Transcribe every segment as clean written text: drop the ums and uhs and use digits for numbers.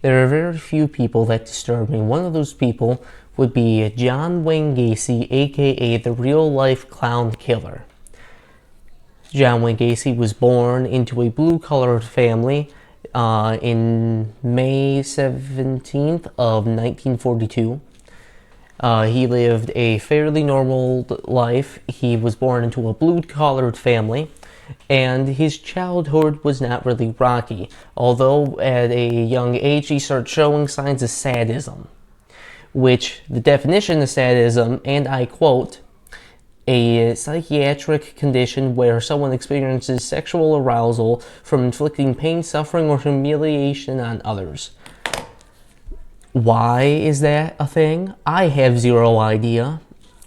there are very few people that disturb me. One of those people would be John Wayne Gacy, aka the real-life clown killer. John Wayne Gacy was born into a blue-collar family in May 17th of 1942. He lived a fairly normal life. He was born into a blue-collared family, and his childhood was not really rocky, although at a young age he started showing signs of sadism, which the definition of sadism, and I quote, a psychiatric condition where someone experiences sexual arousal from inflicting pain, suffering, or humiliation on others. Why is that a thing? I have zero idea.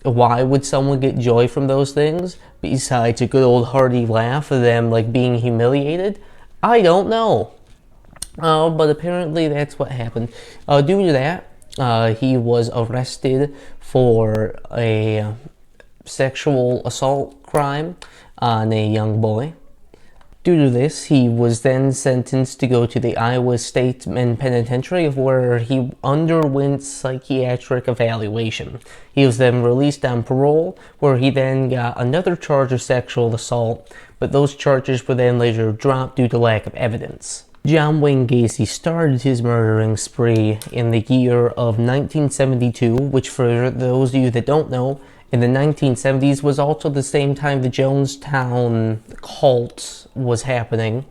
Why would someone get joy from those things, besides a good old hearty laugh of them like being humiliated? I don't know. But apparently that's what happened. Due to that, he was arrested for a sexual assault crime on a young boy. Due to this, he was then sentenced to go to the Iowa State Penitentiary, where he underwent psychiatric evaluation. He was then released on parole, where he then got another charge of sexual assault, but those charges were then later dropped due to lack of evidence. John Wayne Gacy started his murdering spree in the year of 1972, which, for those of you that don't know, in the 1970s was also the same time the Jonestown cult was happening.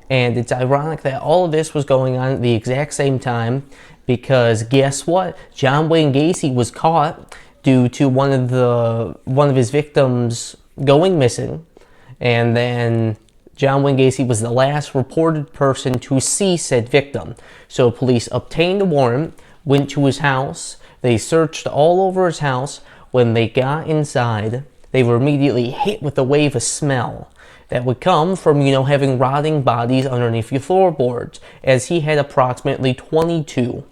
And it's ironic that all of this was going on at the exact same time, because guess what? John Wayne Gacy was caught due to one of his victims going missing, and then John Wayne Gacy was the last reported person to see said victim. So police obtained a warrant, went to his house, they searched all over his house. When they got inside, they were immediately hit with a wave of smell that would come from, having rotting bodies underneath your floorboards, as he had approximately 22.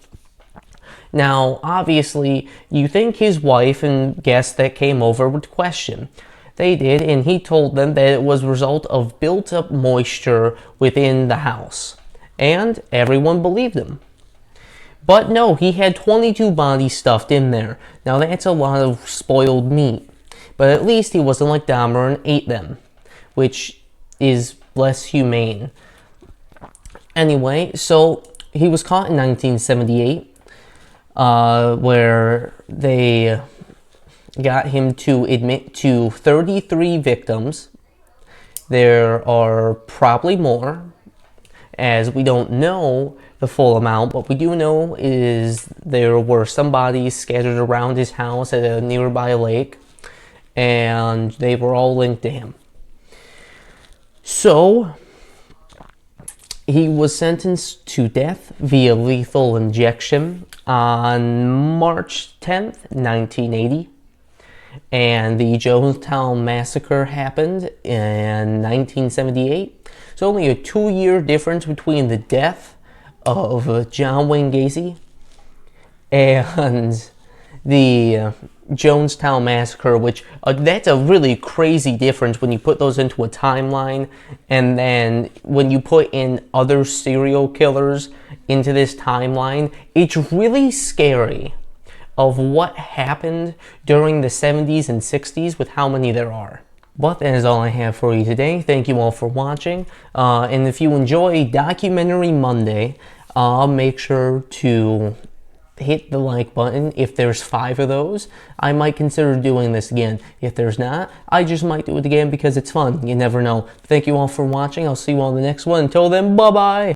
Now, obviously, you think his wife and guests that came over would question. They did, and he told them that it was a result of built-up moisture within the house. And everyone believed him. But no, he had 22 bodies stuffed in there. Now that's a lot of spoiled meat. But at least he wasn't like Dahmer and ate them, which is less humane. Anyway, so he was caught in 1978, where they got him to admit to 33 victims. There are probably more, as we don't know the full amount. What we do know is there were some bodies scattered around his house at a nearby lake, and they were all linked to him. So, he was sentenced to death via lethal injection on March 10th, 1980. And the Jonestown Massacre happened in 1978. So only a 2-year difference between the death of John Wayne Gacy and the Jonestown Massacre, which that's a really crazy difference when you put those into a timeline, and then when you put in other serial killers into this timeline. It's really scary of what happened during the 70s and 60s with how many there are. But that is all I have for you today. Thank you all for watching. And if you enjoy Documentary Monday, make sure to hit the like button. If there's 5 of those, I might consider doing this again. If there's not, I just might do it again because it's fun. You never know. Thank you all for watching. I'll see you all in the next one. Until then, bye-bye.